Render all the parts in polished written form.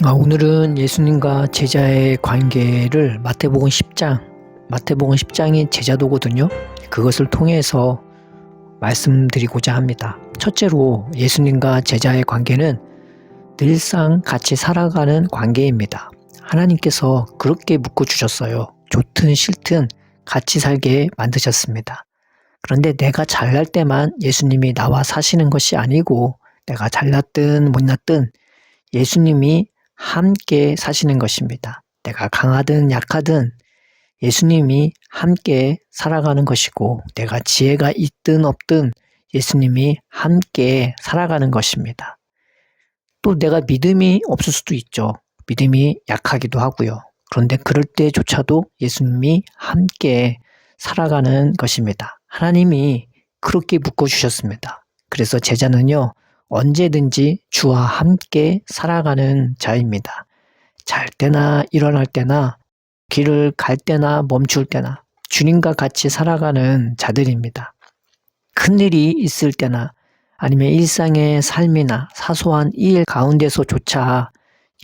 오늘은 예수님과 제자의 관계를 마태복음 10장이 제자도거든요. 그것을 통해서 말씀드리고자 합니다. 첫째로 예수님과 제자의 관계는 늘상 같이 살아가는 관계입니다. 하나님께서 그렇게 묶어주셨어요. 좋든 싫든 같이 살게 만드셨습니다. 그런데 내가 잘날 때만 예수님이 나와 사시는 것이 아니고 내가 잘났든 못났든 예수님이 함께 사시는 것입니다. 내가 강하든 약하든 예수님이 함께 살아가는 것이고 내가 지혜가 있든 없든 예수님이 함께 살아가는 것입니다. 또 내가 믿음이 없을 수도 있죠. 믿음이 약하기도 하고요. 그런데 그럴 때조차도 예수님이 함께 살아가는 것입니다. 하나님이 그렇게 묶어주셨습니다. 그래서 제자는요, 언제든지 주와 함께 살아가는 자입니다. 잘 때나 일어날 때나 길을 갈 때나 멈출 때나 주님과 같이 살아가는 자들입니다. 큰일이 있을 때나 아니면 일상의 삶이나 사소한 일 가운데서조차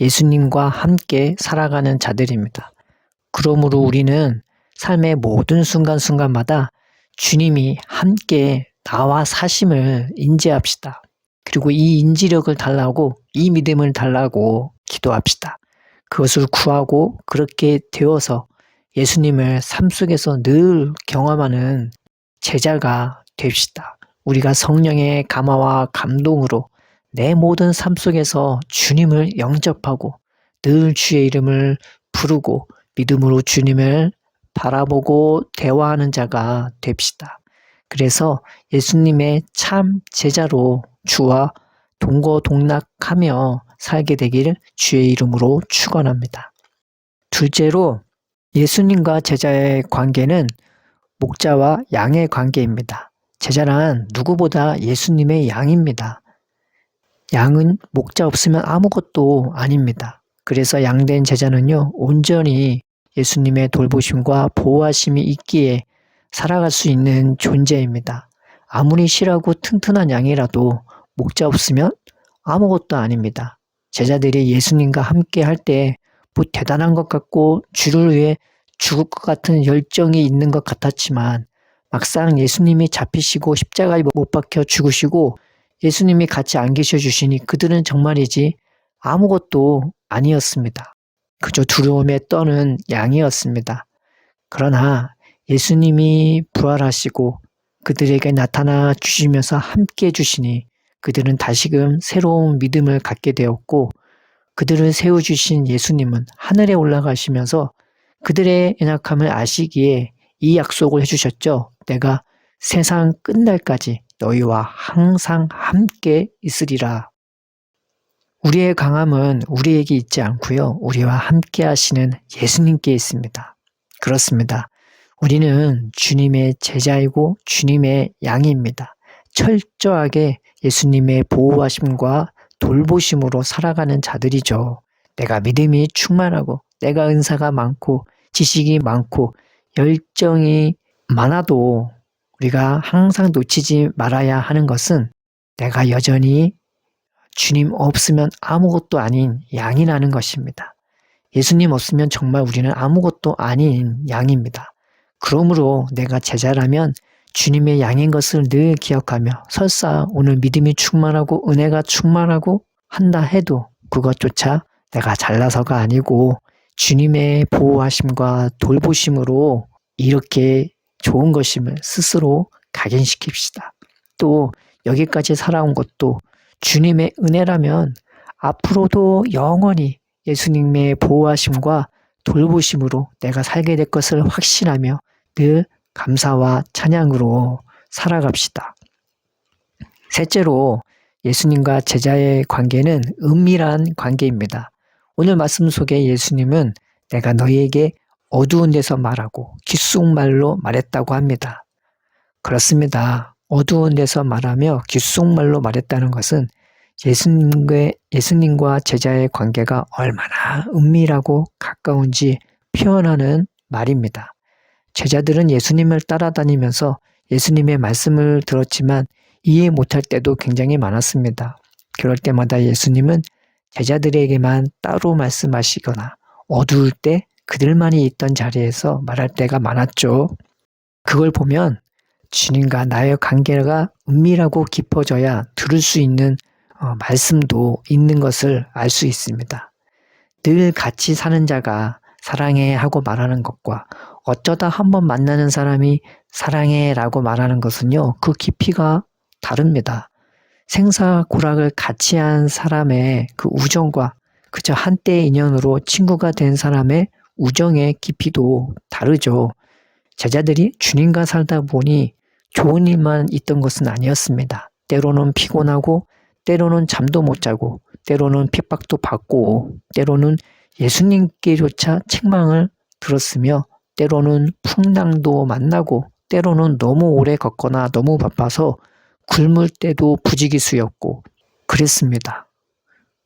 예수님과 함께 살아가는 자들입니다. 그러므로 우리는 삶의 모든 순간순간마다 주님이 함께 나와 사심을 인지합시다. 그리고 이 인지력을 달라고, 이 믿음을 달라고 기도합시다. 그것을 구하고 그렇게 되어서 예수님을 삶 속에서 늘 경험하는 제자가 됩시다. 우리가 성령의 감화와 감동으로 내 모든 삶 속에서 주님을 영접하고 늘 주의 이름을 부르고 믿음으로 주님을 바라보고 대화하는 자가 됩시다. 그래서 예수님의 참 제자로 주와 동거동락하며 살게 되기를 주의 이름으로 축원합니다. 둘째로 예수님과 제자의 관계는 목자와 양의 관계입니다. 제자란 누구보다 예수님의 양입니다. 양은 목자 없으면 아무것도 아닙니다. 그래서 양된 제자는요, 온전히 예수님의 돌보심과 보호하심이 있기에 살아갈 수 있는 존재입니다. 아무리 실하고 튼튼한 양이라도 목자 없으면 아무것도 아닙니다. 제자들이 예수님과 함께 할 때 뭐 대단한 것 같고 주를 위해 죽을 것 같은 열정이 있는 것 같았지만 막상 예수님이 잡히시고 십자가에 못 박혀 죽으시고 예수님이 같이 안 계셔 주시니 그들은 정말이지 아무것도 아니었습니다. 그저 두려움에 떠는 양이었습니다. 그러나 예수님이 부활하시고 그들에게 나타나 주시면서 함께 해주시니 그들은 다시금 새로운 믿음을 갖게 되었고 그들을 세워주신 예수님은 하늘에 올라가시면서 그들의 연약함을 아시기에 이 약속을 해주셨죠. 내가 세상 끝날까지 너희와 항상 함께 있으리라. 우리의 강함은 우리에게 있지 않고요. 우리와 함께 하시는 예수님께 있습니다. 그렇습니다. 우리는 주님의 제자이고 주님의 양입니다. 철저하게 예수님의 보호하심과 돌보심으로 살아가는 자들이죠. 내가 믿음이 충만하고 내가 은사가 많고 지식이 많고 열정이 많아도 우리가 항상 놓치지 말아야 하는 것은 내가 여전히 주님 없으면 아무것도 아닌 양이라는 것입니다. 예수님 없으면 정말 우리는 아무것도 아닌 양입니다. 그러므로 내가 제자라면 주님의 양인 것을 늘 기억하며 설사 오늘 믿음이 충만하고 은혜가 충만하고 한다 해도 그것조차 내가 잘나서가 아니고 주님의 보호하심과 돌보심으로 이렇게 좋은 것임을 스스로 각인시킵시다. 또 여기까지 살아온 것도 주님의 은혜라면 앞으로도 영원히 예수님의 보호하심과 돌보심으로 내가 살게 될 것을 확신하며 늘 감사와 찬양으로 살아갑시다. 셋째로 예수님과 제자의 관계는 은밀한 관계입니다. 오늘 말씀 속에 예수님은 내가 너희에게 어두운 데서 말하고 귓속말로 말했다고 합니다. 그렇습니다. 어두운 데서 말하며 귓속말로 말했다는 것은 예수님과 제자의 관계가 얼마나 은밀하고 가까운지 표현하는 말입니다. 제자들은 예수님을 따라다니면서 예수님의 말씀을 들었지만 이해 못할 때도 굉장히 많았습니다. 그럴 때마다 예수님은 제자들에게만 따로 말씀하시거나 어두울 때 그들만이 있던 자리에서 말할 때가 많았죠. 그걸 보면 주님과 나의 관계가 은밀하고 깊어져야 들을 수 있는 말씀도 있는 것을 알 수 있습니다. 늘 같이 사는 자가 사랑해 하고 말하는 것과 어쩌다 한번 만나는 사람이 사랑해 라고 말하는 것은요, 그 깊이가 다릅니다. 생사고락을 같이 한 사람의 그 우정과 그저 한때의 인연으로 친구가 된 사람의 우정의 깊이도 다르죠. 제자들이 주님과 살다 보니 좋은 일만 있던 것은 아니었습니다. 때로는 피곤하고, 때로는 잠도 못 자고, 때로는 핍박도 받고, 때로는 예수님께조차 책망을 들었으며, 때로는 풍랑도 만나고, 때로는 너무 오래 걷거나 너무 바빠서 굶을 때도 부지기수였고 그랬습니다.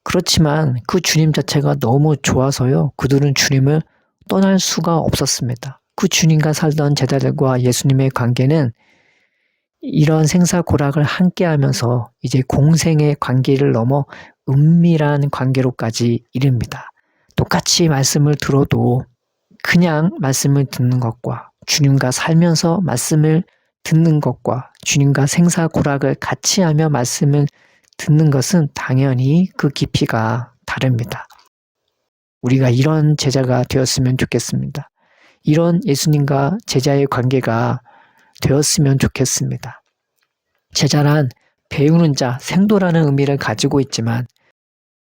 그렇지만 그 주님 자체가 너무 좋아서요. 그들은 주님을 떠날 수가 없었습니다. 그 주님과 살던 제자들과 예수님의 관계는 이런 생사고락을 함께하면서 이제 공생의 관계를 넘어 은밀한 관계로까지 이릅니다. 똑같이 말씀을 들어도 그냥 말씀을 듣는 것과 주님과 살면서 말씀을 듣는 것과 주님과 생사고락을 같이 하며 말씀을 듣는 것은 당연히 그 깊이가 다릅니다. 우리가 이런 제자가 되었으면 좋겠습니다. 이런 예수님과 제자의 관계가 되었으면 좋겠습니다. 제자란 배우는 자, 생도라는 의미를 가지고 있지만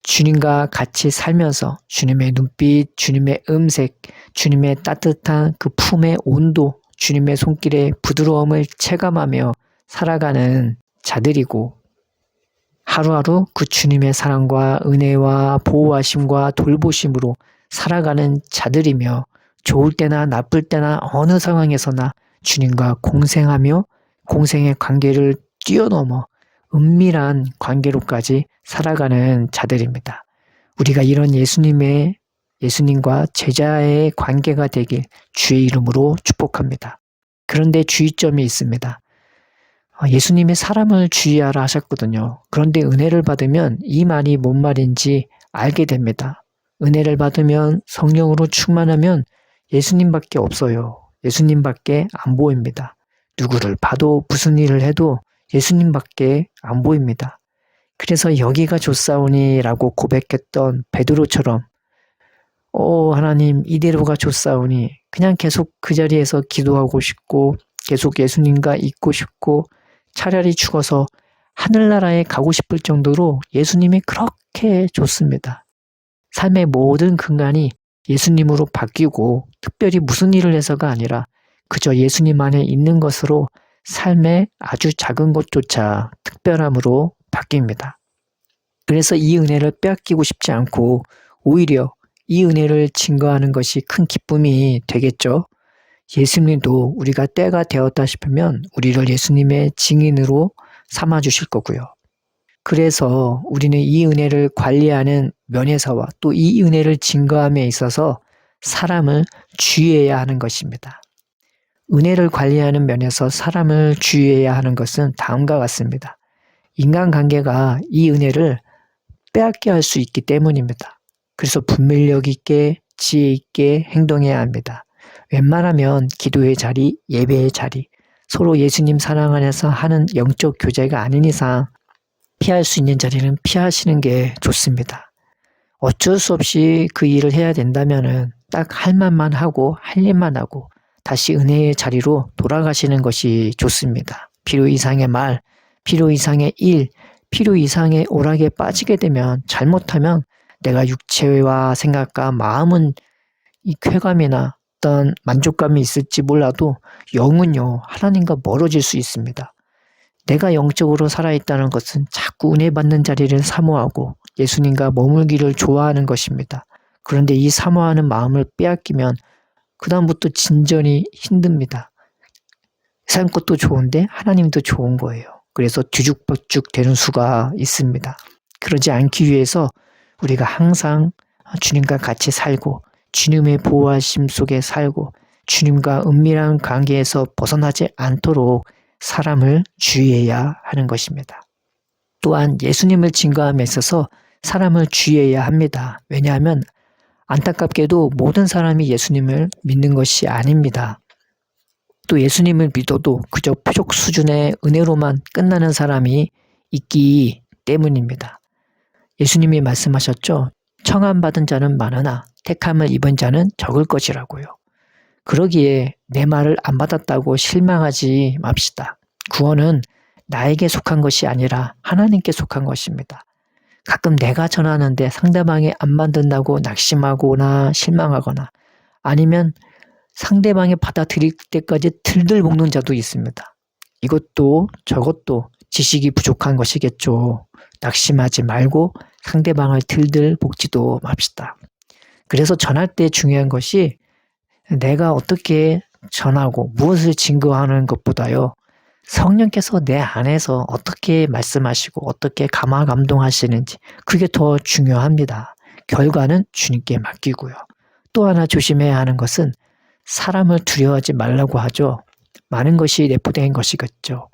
주님과 같이 살면서 주님의 눈빛, 주님의 음색, 주님의 따뜻한 그 품의 온도, 주님의 손길의 부드러움을 체감하며 살아가는 자들이고 하루하루 그 주님의 사랑과 은혜와 보호하심과 돌보심으로 살아가는 자들이며 좋을 때나 나쁠 때나 어느 상황에서나 주님과 공생하며 공생의 관계를 뛰어넘어 은밀한 관계로까지 살아가는 자들입니다. 우리가 이런 예수님과 제자의 관계가 되길 주의 이름으로 축복합니다. 그런데 주의점이 있습니다. 예수님이 사람을 주의하라 하셨거든요. 그런데 은혜를 받으면 이 말이 뭔 말인지 알게 됩니다. 은혜를 받으면 성령으로 충만하면 예수님밖에 없어요. 예수님밖에 안 보입니다. 누구를 봐도 무슨 일을 해도 예수님밖에 안 보입니다. 그래서 여기가 좋사오니라고 고백했던 베드로처럼 하나님 이대로가 좋사오니 그냥 계속 그 자리에서 기도하고 싶고 계속 예수님과 있고 싶고 차라리 죽어서 하늘나라에 가고 싶을 정도로 예수님이 그렇게 좋습니다. 삶의 모든 근간이 예수님으로 바뀌고 특별히 무슨 일을 해서가 아니라 그저 예수님 안에 있는 것으로 삶의 아주 작은 것조차 특별함으로 바뀝니다. 그래서 이 은혜를 빼앗기고 싶지 않고 오히려 이 은혜를 증거하는 것이 큰 기쁨이 되겠죠. 예수님도 우리가 때가 되었다 싶으면 우리를 예수님의 증인으로 삼아 주실 거고요. 그래서 우리는 이 은혜를 관리하는 면에서와 또 이 은혜를 증거함에 있어서 사람을 주의해야 하는 것입니다. 은혜를 관리하는 면에서 사람을 주의해야 하는 것은 다음과 같습니다. 인간관계가 이 은혜를 빼앗게 할 수 있기 때문입니다. 그래서 분별력 있게 지혜 있게 행동해야 합니다. 웬만하면 기도의 자리, 예배의 자리, 서로 예수님 사랑 안에서 하는 영적 교제가 아닌 이상 피할 수 있는 자리는 피하시는 게 좋습니다. 어쩔 수 없이 그 일을 해야 된다면은 딱 할 말만 하고 할 일만 하고 다시 은혜의 자리로 돌아가시는 것이 좋습니다. 필요 이상의 말, 필요 이상의 일, 필요 이상의 오락에 빠지게 되면 잘못하면 내가 육체와 생각과 마음은 이 쾌감이나 어떤 만족감이 있을지 몰라도 영은요 하나님과 멀어질 수 있습니다. 내가 영적으로 살아있다는 것은 자꾸 은혜 받는 자리를 사모하고 예수님과 머물기를 좋아하는 것입니다. 그런데 이 사모하는 마음을 빼앗기면 그 다음부터 진전이 힘듭니다. 세상 것도 좋은데 하나님도 좋은 거예요. 그래서 뒤죽박죽 되는 수가 있습니다. 그러지 않기 위해서 우리가 항상 주님과 같이 살고 주님의 보호하심 속에 살고 주님과 은밀한 관계에서 벗어나지 않도록 사람을 주의해야 하는 것입니다. 또한 예수님을 증거함에 있어서 사람을 주의해야 합니다. 왜냐하면 안타깝게도 모든 사람이 예수님을 믿는 것이 아닙니다. 또 예수님을 믿어도 그저 표적 수준의 은혜로만 끝나는 사람이 있기 때문입니다. 예수님이 말씀하셨죠. 청함받은 자는 많으나 택함을 입은 자는 적을 것이라고요. 그러기에 내 말을 안 받았다고 실망하지 맙시다. 구원은 나에게 속한 것이 아니라 하나님께 속한 것입니다. 가끔 내가 전하는데 상대방이 안 받는다고 낙심하거나 실망하거나 아니면 상대방이 받아들일 때까지 들들 볶는 자도 있습니다. 이것도 저것도 지식이 부족한 것이겠죠. 낙심하지 말고 상대방을 들들 볶지도 맙시다. 그래서 전할 때 중요한 것이 내가 어떻게 전하고 무엇을 증거하는 것보다요. 성령께서 내 안에서 어떻게 말씀하시고 어떻게 감화감동하시는지 그게 더 중요합니다. 결과는 주님께 맡기고요. 또 하나 조심해야 하는 것은 사람을 두려워하지 말라고 하죠. 많은 것이 내포된 것이겠죠.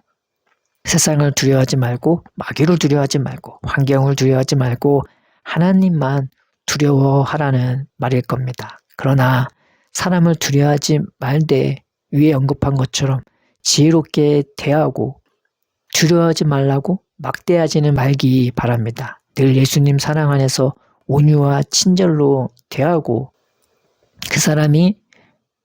세상을 두려워하지 말고 마귀를 두려워하지 말고 환경을 두려워하지 말고 하나님만 두려워하라는 말일 겁니다. 그러나 사람을 두려워하지 말되 위에 언급한 것처럼 지혜롭게 대하고 두려워하지 말라고 막대하지는 말기 바랍니다. 늘 예수님 사랑 안에서 온유와 친절로 대하고 그 사람이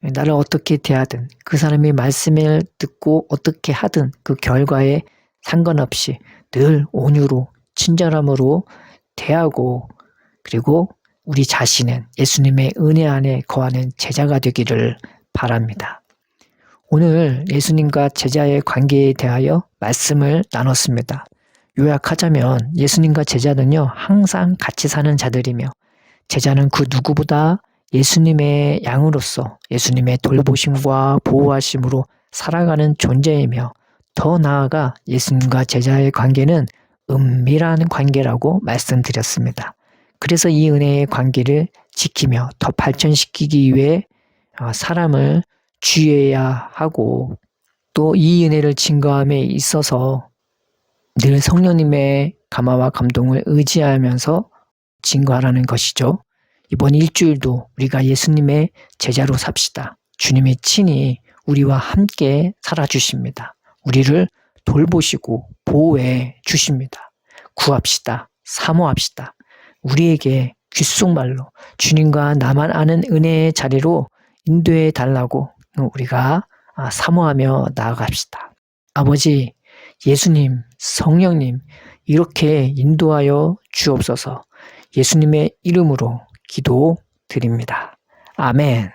나를 어떻게 대하든 그 사람이 말씀을 듣고 어떻게 하든 그 결과에 상관없이 늘 온유로 친절함으로 대하고 그리고 우리 자신은 예수님의 은혜 안에 거하는 제자가 되기를 바랍니다. 오늘 예수님과 제자의 관계에 대하여 말씀을 나눴습니다. 요약하자면 예수님과 제자는요 항상 같이 사는 자들이며 제자는 그 누구보다 예수님의 양으로서 예수님의 돌보심과 보호하심으로 살아가는 존재이며 더 나아가 예수님과 제자의 관계는 은밀한 관계라고 말씀드렸습니다. 그래서 이 은혜의 관계를 지키며 더 발전시키기 위해 사람을 주의해야 하고 또 이 은혜를 증거함에 있어서 늘 성령님의 감화와 감동을 의지하면서 증거하라는 것이죠. 이번 일주일도 우리가 예수님의 제자로 삽시다. 주님이 친히 우리와 함께 살아주십니다. 우리를 돌보시고 보호해 주십니다. 구합시다. 사모합시다. 우리에게 귓속말로 주님과 나만 아는 은혜의 자리로 인도해 달라고 우리가 사모하며 나아갑시다. 아버지, 예수님, 성령님 이렇게 인도하여 주옵소서. 예수님의 이름으로 기도드립니다. 아멘.